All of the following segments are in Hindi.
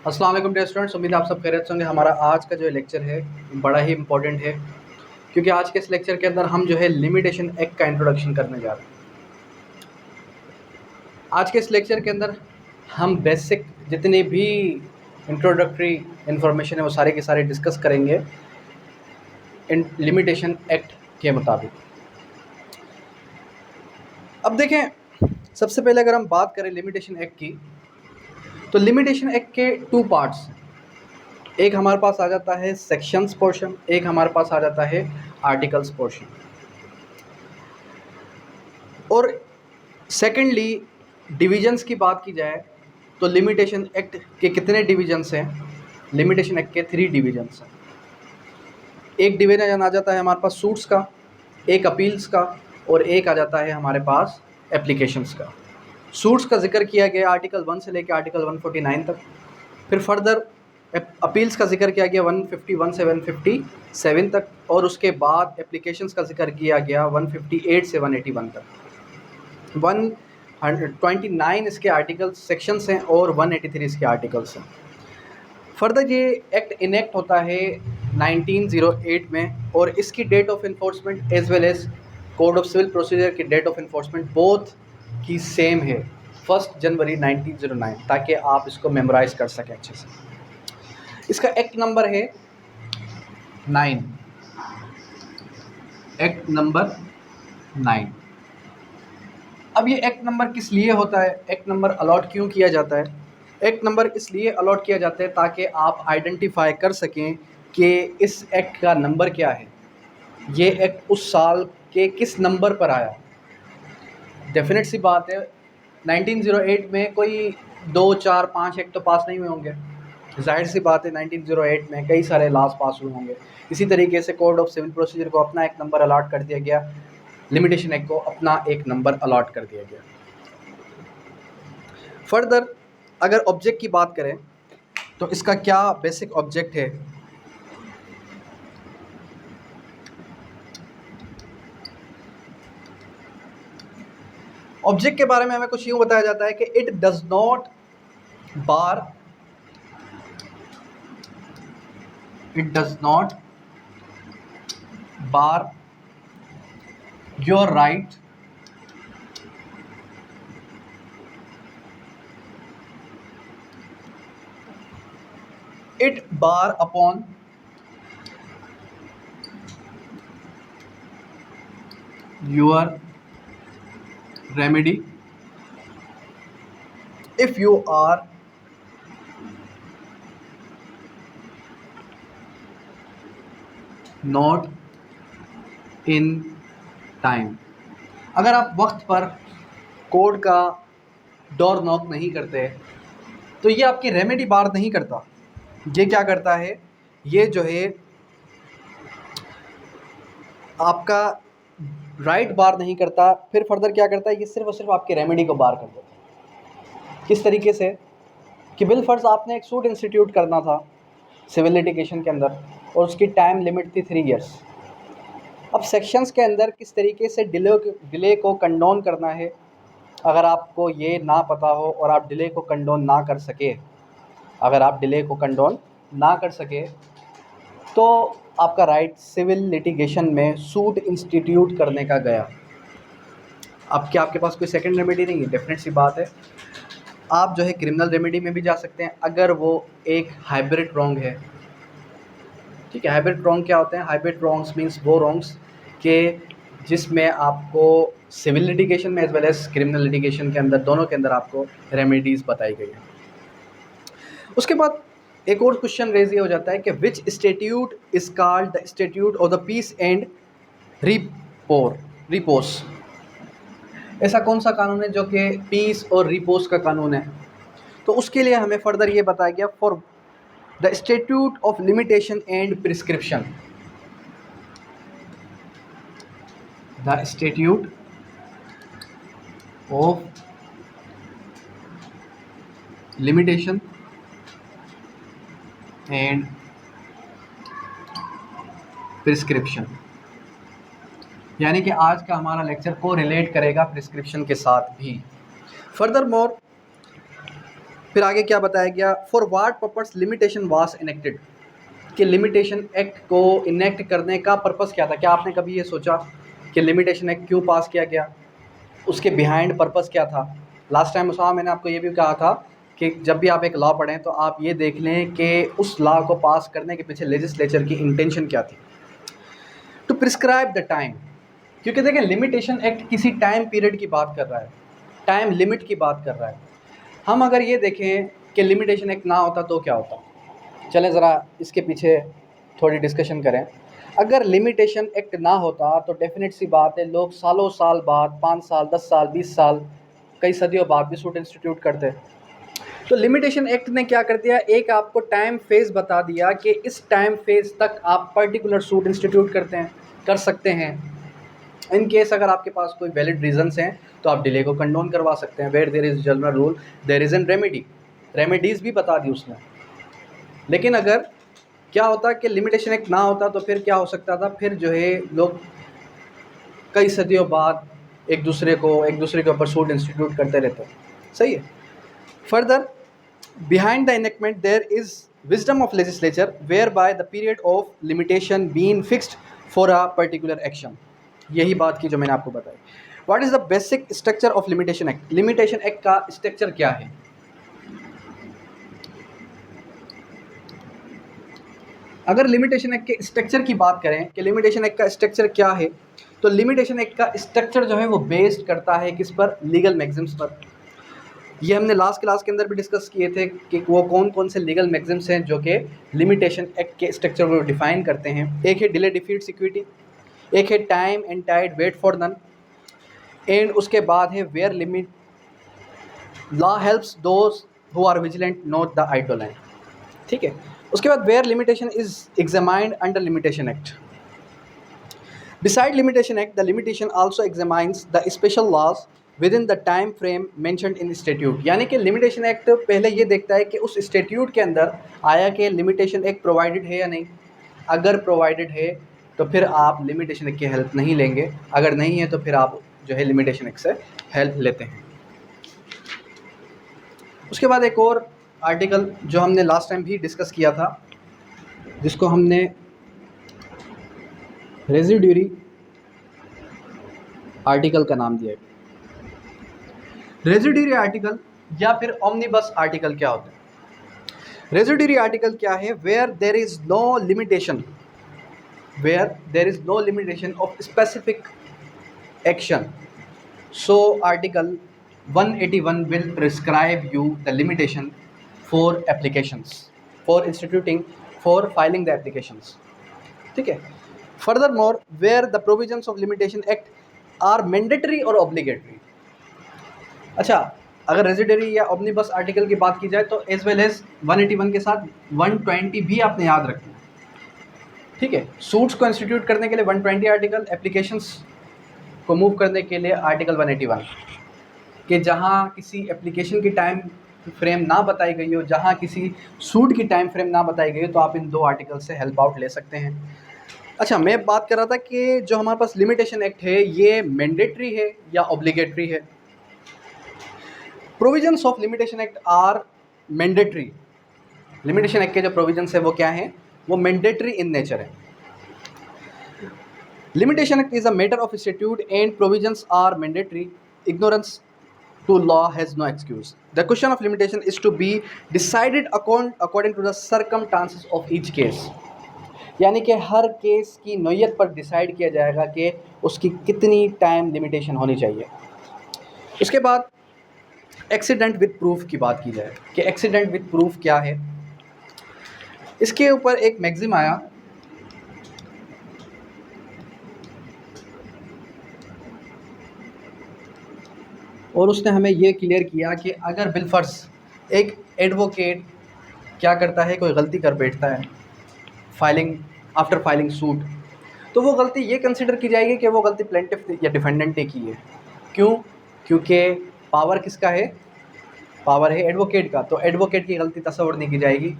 अस्सलाम वालेकुम डियर स्टूडेंट्स, उम्मीद है आप सब खैरियत से होंगे। हमारा आज का जो लेक्चर है बड़ा ही इंपॉर्टेंट है, क्योंकि आज के इस लेक्चर के अंदर हम जो है लिमिटेशन एक्ट का इंट्रोडक्शन करने जा रहे हैं। आज के इस लेक्चर के अंदर हम बेसिक जितनी भी इंट्रोडक्टरी इन्फॉर्मेशन है वो सारे के सारे डिस्कस करेंगे इन लिमिटेशन एक्ट के मुताबिक। अब देखें, सबसे पहले अगर हम बात करें लिमिटेशन एक्ट की, तो लिमिटेशन एक्ट के टू पार्ट्स हैं। एक हमारे पास आ जाता है सेक्शंस पोर्शन, एक हमारे पास आ जाता है आर्टिकल्स पोर्शन। और सेकेंडली डिविजन्स की बात की जाए तो लिमिटेशन एक्ट के कितने डिविजन्स हैं? लिमिटेशन एक्ट के 3 डिविजन्स हैं। एक डिवीजन आ जाता है हमारे पास सूट्स का, एक अपील्स का, और एक आ जाता है हमारे पास एप्लीकेशंस का। सूट्स का जिक्र किया गया आर्टिकल 1 से लेकर आर्टिकल 149 तक। फिर फर्दर अपील्स का जिक्र किया गया 151 से 157 तक, और उसके बाद एप्लीकेशंस का जिक्र किया गया 158 से 181 तक। 129 इसके आर्टिकल्स सेक्शंस हैं और 183 इसके आर्टिकल्स हैं। फर्दर ये एक्ट इनेक्ट होता है 1908 में, और इसकी date of enforcement as well as code of civil procedure की डेट ऑफ इन्फोर्समेंट बोथ की सेम है, 1 जनवरी 1909, ताकि आप इसको मेमोराइज कर सकें अच्छे से। इसका एक्ट नंबर है 9, एक्ट नंबर 9। अब ये एक्ट नंबर किस लिए होता है, एक्ट नंबर अलॉट क्यों किया जाता है? एक्ट नंबर इसलिए अलॉट किया जाता है ताकि आप आइडेंटिफाई कर सकें कि इस एक्ट का नंबर क्या है, ये एक्ट उस साल के किस नंबर पर आया। डेफिनेट सी बात है, 1908 में कोई 2, 4, 5 एक्ट तो पास नहीं हुए होंगे। जाहिर सी बात है 1908 में कई सारे लॉज पास हुए होंगे। इसी तरीके से कोड ऑफ सिविल प्रोसीजर को अपना एक नंबर अलॉट कर दिया गया, लिमिटेशन एक्ट को अपना एक नंबर अलॉट कर दिया गया। फर्दर अगर ऑब्जेक्ट की बात करें तो इसका क्या बेसिक ऑब्जेक्ट है? ऑब्जेक्ट के बारे में हमें कुछ यूँ बताया जाता है कि it does not bar your right it bar upon your remedy if you are not in time। अगर आप वक्त पर कोर्ट का डोर नॉक नहीं करते तो ये आपकी रेमेडी बार नहीं करता। ये क्या करता है, ये जो है आपका राइट बार नहीं करता। फिर फर्दर क्या करता है, ये सिर्फ और सिर्फ आपके रेमेडी को बार कर देता है। किस तरीके से कि बिल फर्ज आपने एक सूट इंस्टीट्यूट करना था सिविल लिटिगेशन के अंदर, और उसकी टाइम लिमिट थी 3 इयर्स। अब सेक्शंस के अंदर किस तरीके से डिले को कंडोन करना है, अगर आपको ये ना पता हो और आप डिले को कंडोन ना कर सके, तो आपका राइट सिविल लिटिगेशन में सूट इंस्टीट्यूट करने का गया। अब क्या आपके पास कोई सेकंड रेमेडी नहीं है? डेफिनेट सी बात है, आप जो है क्रिमिनल रेमेडी में भी जा सकते हैं अगर वो एक हाइब्रिड रॉन्ग है। ठीक है, हाइब्रिड रॉन्ग क्या होते हैं? हाइब्रिड रॉन्ग्स मीन्स वो रॉन्ग्स के जिसमें आपको सिविल लिटिगेशन में as well as criminal litigation के अंदर, दोनों के अंदर आपको रेमेडीज़ बताई गई हैं। उसके बाद एक और क्वेश्चन रेज ये हो जाता है कि which statute is called the statute of the peace and repose. ऐसा कौन सा कानून है जो कि पीस और रिपोस का कानून है? तो उसके लिए हमें फर्दर ये बताया गया, for the statute of limitation and prescription. The statute of limitation and prescription, यानी कि आज का हमारा लेक्चर को रिलेट करेगा प्रिस्क्रिप्शन के साथ भी। फर्दर मोर फिर आगे क्या बताया गया, for what purpose limitation was enacted, कि लिमिटेशन एक्ट को इनेक्ट करने का पर्पस क्या था। क्या आपने कभी ये सोचा कि लिमिटेशन एक्ट क्यों पास किया गया, उसके बिहाइंड पर्पस क्या था। लास्ट टाइम उसामा मैंने आपको ये भी कहा था कि जब भी आप एक लॉ पढ़ें तो आप ये देख लें कि उस लॉ को पास करने के पीछे लेजिस्लेचर की इंटेंशन क्या थी। टू प्रिस्क्राइब द टाइम, क्योंकि देखें लिमिटेशन एक्ट किसी टाइम पीरियड की बात कर रहा है, टाइम लिमिट की बात कर रहा है। हम अगर ये देखें कि लिमिटेशन एक्ट ना होता तो क्या होता, चलें ज़रा इसके पीछे थोड़ी डिस्कशन करें। अगर लिमिटेशन एक्ट ना होता तो डेफिनेट सी बात है लोग सालों साल बाद, 5 साल, 10 साल, 20 साल, कई सदियों बाद भी सूट इंस्टीट्यूट करते। तो लिमिटेशन एक्ट ने क्या कर दिया, एक आपको टाइम फेज़ बता दिया कि इस टाइम फेज़ तक आप पर्टिकुलर सूट इंस्टीट्यूट कर सकते हैं। इन केस अगर आपके पास कोई वैलिड रीजंस हैं तो आप डिले को कंडोन करवा सकते हैं। Where there is general rule there is an remedy, remedies भी बता दी उसने। लेकिन अगर क्या होता कि लिमिटेशन एक्ट ना होता तो फिर क्या हो सकता था, फिर जो है लोग कई सदियों बाद एक दूसरे के ऊपर सूट इंस्टीट्यूट करते रहते। सही है। Further, behind the enactment there is wisdom of legislature whereby the period of limitation being fixed for a particular action। यही बात की जो मैंने आपको बताई। What is the basic structure of limitation act? limitation act का स्ट्रक्चर क्या है? अगर लिमिटेशन एक्ट के स्ट्रक्चर की बात करें कि लिमिटेशन एक्ट का स्ट्रक्चर क्या है, तो लिमिटेशन एक्ट का स्ट्रक्चर जो है वो बेस्ड करता है किस पर, लीगल मैक्सिम्स पर। ये हमने लास्ट क्लास के अंदर भी डिस्कस किए थे कि वो कौन कौन से लीगल मैक्सिम्स हैं जो कि लिमिटेशन एक्ट के स्ट्रक्चर को डिफाइन करते हैं। एक है डिले डिफीट सिक्योरिटी, एक है time and tide wait for none, and उसके बाद है where limit law helps those who are vigilant not the idle land. ठीक है। उसके बाद where limitation is examined under limitation act. Beside limitation act the limitation also examines the special laws within the time frame mentioned in statute. यानी कि लिमिटेशन एक्ट पहले ये देखता है कि उस स्टेट्यूट के अंदर आया कि लिमिटेशन एक्ट प्रोवाइडेड है या नहीं। अगर प्रोवाइडेड है तो फिर आप लिमिटेशन एक्ट की हेल्प नहीं लेंगे, अगर नहीं है तो फिर आप जो है लिमिटेशन एक्ट से हेल्प लेते हैं। उसके बाद एक और आर्टिकल जो हमने लास्ट टाइम भी डिस्कस किया था, जिसको हमने रेजिड्यूरी आर्टिकल का नाम दिया है। रेजिड्यूरी आर्टिकल या फिर ओमनिबस आर्टिकल क्या होता है? रेजिड्यूरी आर्टिकल क्या है? Where there is no limitation, where there is no limitation of specific action, so article 181 will prescribe you the limitation for applications, for instituting, for filing the applications. ठीक है। Furthermore, where the provisions of limitation act are mandatory और ऑब्लिगेटरी। अच्छा, अगर रेजिडरी या ओमनिबस आर्टिकल की बात की जाए तो एज वेल एज 181 के साथ 120 भी आपने याद रखना है। ठीक है। सूट्स को इंस्टीट्यूट करने के लिए 120 आर्टिकल, एप्लीकेशंस को मूव करने के लिए आर्टिकल 181, कि जहां किसी एप्लीकेशन की टाइम फ्रेम ना बताई गई हो, जहां किसी सूट की टाइम फ्रेम ना बताई गई हो, तो आप इन दो आर्टिकल से हेल्प आउट ले सकते हैं। अच्छा, मैं बात कर रहा था कि जो हमारे पास लिमिटेशन एक्ट है ये मैंडेटरी है या ऑब्लिगेटरी है। Provisions of limitation act are mandatory. Limitation act के जो प्रोविजंस है वो क्या है? वो मैंडेटरी इन नेचर है। Limitation act is a matter of statute and provisions are mandatory. Ignorance to law has no excuse. The question of limitation is to be decided according to the circumstances of each case। यानी कि हर केस की नौयत पर डिसाइड किया जाएगा कि उसकी कितनी टाइम लिमिटेशन होनी चाहिए। उसके बाद एक्सीडेंट विद प्रूफ की बात की जाए कि एक्सीडेंट विद प्रूफ क्या है। इसके ऊपर एक मैगज़िम आया, और उसने हमें ये क्लियर किया कि अगर बिलफर्ज एक एडवोकेट क्या करता है, कोई गलती कर बैठता है आफ्टर फाइलिंग सूट, तो वो गलती ये कंसिडर की जाएगी कि वो गलती प्लेंटिफ या डिफेंडेंट ने की है। क्यों? क्योंकि पावर किसका है? पावर है एडवोकेट का। तो एडवोकेट की गलती तस्वर नहीं की जाएगी,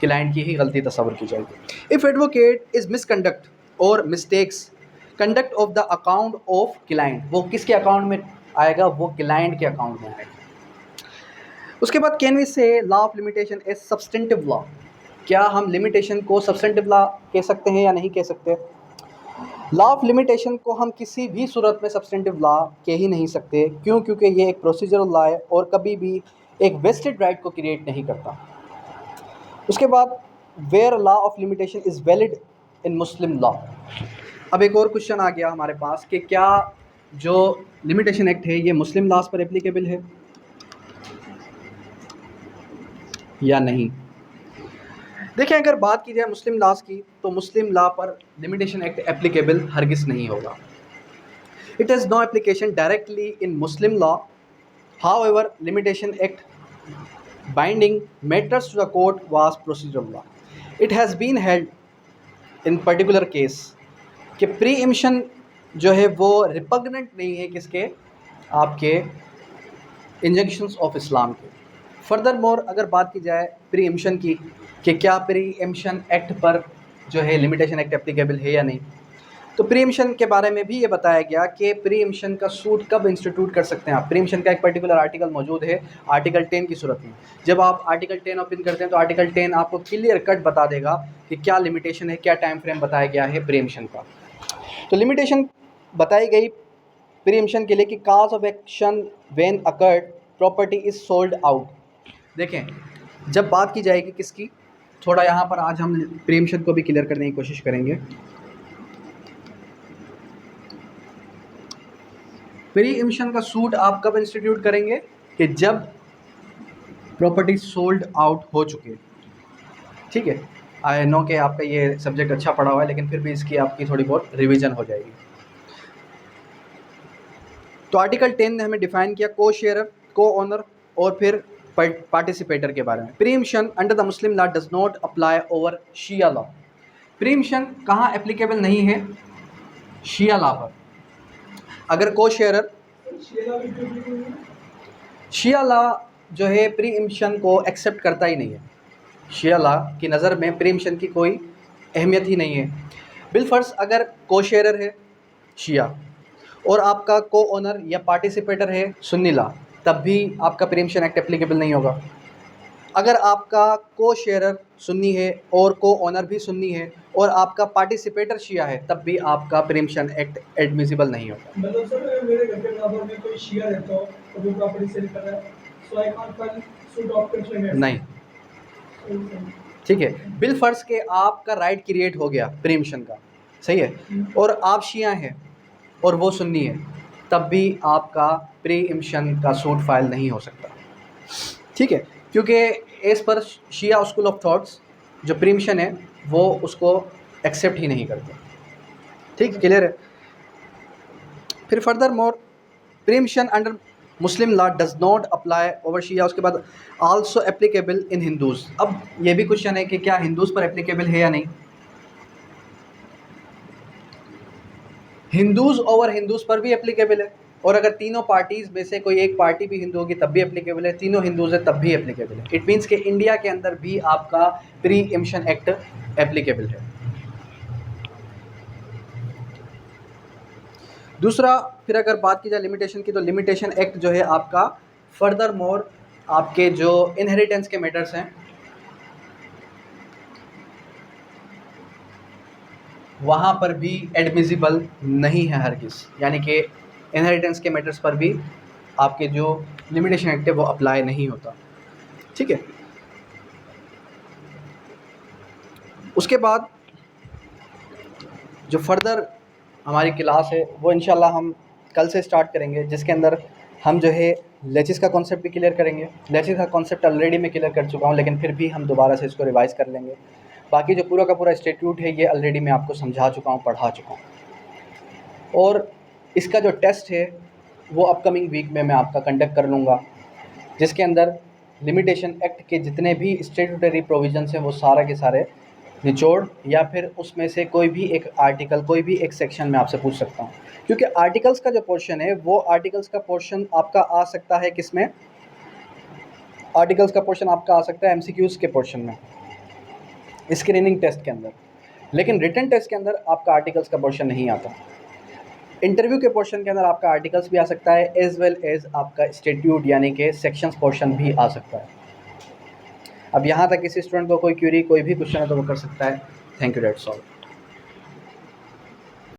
क्लाइंट की ही गलती तस्वर की जाएगी। इफ़ एडवोकेट इज़ मिसकंडक्ट और mistakes conduct of the account of client, वो किसके अकाउंट में आएगा? वो क्लाइंट के अकाउंट में आएगा। उसके बाद कैन वी से law of limitation is substantive law, क्या हम लिमिटेशन को सब्सटेंटिव लॉ कह सकते हैं या नहीं कह सकते? लॉ ऑफ लिमिटेशन को हम किसी भी सूरत में सब्सटेंटिव लॉ कह ही नहीं सकते, क्यों? क्योंकि ये एक प्रोसीजरल लॉ है और कभी भी एक वेस्टेड राइट को क्रिएट नहीं करता। उसके बाद where law of limitation is valid in Muslim law. अब एक और क्वेश्चन आ गया हमारे पास कि क्या जो लिमिटेशन एक्ट है ये मुस्लिम लॉज पर एप्लीकेबल है या नहीं। देखिए, अगर बात की जाए मुस्लिम लॉज की तो मुस्लिम लॉ पर लिमिटेशन एक्ट एप्लीकेबल हरगिज़ नहीं होगा। It has no application directly in Muslim law. However limitation act binding matters to the court was procedural law. It has been held in particular case कि प्री एम्पशन जो है वो रिपग्नेंट नहीं है किसके, आपके इंजंक्शंस ऑफ इस्लाम के। फर्दर मोर अगर बात की जाए प्री एम्पशन की कि क्या प्री एम्पशन एक्ट पर जो है लिमिटेशन एक्ट एप्लीकेबल है या नहीं, तो प्री एम्पशन के बारे में भी ये बताया गया कि प्री एम्पशन का सूट कब इंस्टीट्यूट कर सकते हैं आप। प्री एम्पशन का एक पर्टिकुलर आर्टिकल मौजूद है आर्टिकल 10 की सूरत में। जब आप आर्टिकल 10 ओपन करते हैं तो आर्टिकल 10 आपको क्लियर कट बता देगा कि क्या लिमिटेशन है, क्या टाइम फ्रेम बताया गया है प्री एम्पशन का। तो लिमिटेशन बताई गई प्री एम्पशन के लिए कि cause of action when accrued property is sold out. देखें, जब बात की जाएगी किसकी, थोड़ा यहाँ पर आज हम प्री एम्पशन को भी क्लियर करने की कोशिश करेंगे। प्री एम्पशन का सूट आप कब इंस्टीट्यूट करेंगे कि जब प्रॉपर्टी सोल्ड आउट हो चुके। ठीक है, आई नो कि आपका ये सब्जेक्ट अच्छा पढ़ा हुआ है, लेकिन फिर भी इसकी आपकी थोड़ी बहुत रिवीजन हो जाएगी। तो आर्टिकल 10 ने हमें डिफाइन किया को शेयरर, को ओनर और फिर पार्टिसिपेटर के बारे में। Preemption under the Muslim law does not apply over Shia law. Preemption कहाँ एप्लीकेबल नहीं है? शिया लॉ पर। अगर को शेयरर, शिया लॉ जो है प्री एम्पशन को एक्सेप्ट करता ही नहीं है। शिया लॉ की नज़र में प्री एम्पशन की कोई अहमियत ही नहीं है। बिलफर्ज अगर को शेयरर है शिया और आपका को ओनर या पार्टिसिपेटर है सुन्नी लॉ, तब भी आपका प्री एम्पशन एक्ट एप्लीकेबल नहीं होगा। अगर आपका को शेयरर सुन्नी है और को ओनर भी सुन्नी है और आपका पार्टिसिपेटर शिया है, तब भी आपका प्री एम्पशन एक्ट एडमिसिबल नहीं होगा। मतलब सर, मेरे घर के बराबर में कोई शिया रहता हो तो वो प्रॉपर्टी सेल कर रहा है, so I can't file suit of complaint. नहीं, ठीक है। बिल फर्ज के आपका राइट क्रिएट हो गया प्री एम्पशन का, सही है, और आप शिया हैं और वो सुन्नी है, तब भी आपका प्री एम्पशन का सूट फाइल नहीं हो सकता। ठीक है, क्योंकि as per Shia school of thoughts जो प्री एम्पशन है वो उसको एक्सेप्ट ही नहीं करते। ठीक, क्लियर है। फिर further more preemption under Muslim law does not apply over Shia. उसके बाद आल्सो एप्लीकेबल इन हिंदूज़। अब ये भी क्वेश्चन है कि क्या हिंदूज़ पर एप्लीकेबल है या नहीं। हिंदूज़ ओवर हिंदूज़ पर भी एप्लीकेबल है, और अगर तीनों पार्टीज़ में से कोई एक पार्टी भी हिंदू होगी तब भी एप्लीकेबल है, तीनों हिंदूज़ है तब भी एप्लीकेबल है। इट मीन्स कि इंडिया के अंदर भी आपका प्री एम्पशन एक्ट एप्लीकेबल है। दूसरा, फिर अगर बात की जाए लिमिटेशन की, तो लिमिटेशन एक्ट जो है आपका फर्दर मोर आपके जो इनहेरिटेंस के मैटर्स हैं वहाँ पर भी एडमिसिबल नहीं है हरगिज़, यानी कि इनहेरिटेंस के मैटर्स पर भी आपके जो लिमिटेशन एक्ट है वो अप्लाई नहीं होता। ठीक है, उसके बाद जो फर्दर हमारी क्लास है वो इंशाल्लाह हम कल से स्टार्ट करेंगे, जिसके अंदर हम जो है लेचिस का कॉन्सेप्ट भी क्लियर करेंगे। लेचिस का कॉन्सेप्ट ऑलरेडी मैं क्लियर कर चुका हूँ, लेकिन फिर भी हम दोबारा से इसको रिवाइज़ कर लेंगे। बाकी जो पूरा का पूरा स्टेट्यूट है ये ऑलरेडी मैं आपको समझा चुका हूँ, पढ़ा चुका हूँ, और इसका जो टेस्ट है वो अपकमिंग वीक में मैं आपका कंडक्ट कर लूँगा, जिसके अंदर लिमिटेशन एक्ट के जितने भी स्टेट्यूटरी प्रोविजंस हैं वो सारे के सारे निचोड़, या फिर उसमें से कोई भी एक आर्टिकल, कोई भी एक सेक्शन में आपसे पूछ सकता हूँ। क्योंकि आर्टिकल्स का जो पोर्शन है वो आर्टिकल्स का पोर्शन आपका आ सकता है किसमें, आर्टिकल्स का पोर्शन आपका आ सकता है एमसीक्यूज़ के पोर्शन में, स्क्रीनिंग टेस्ट के अंदर, लेकिन रिटन टेस्ट के अंदर आपका आर्टिकल्स का पोर्शन नहीं आता। इंटरव्यू के पोर्शन के अंदर आपका आर्टिकल्स भी आ सकता है, एज वेल एज आपका स्टेट्यूट यानी कि सेक्शंस पोर्शन भी आ सकता है। अब यहाँ तक किसी स्टूडेंट को कोई क्यूरी, कोई भी क्वेश्चन है तो वो कर सकता है। Thank you, that's all.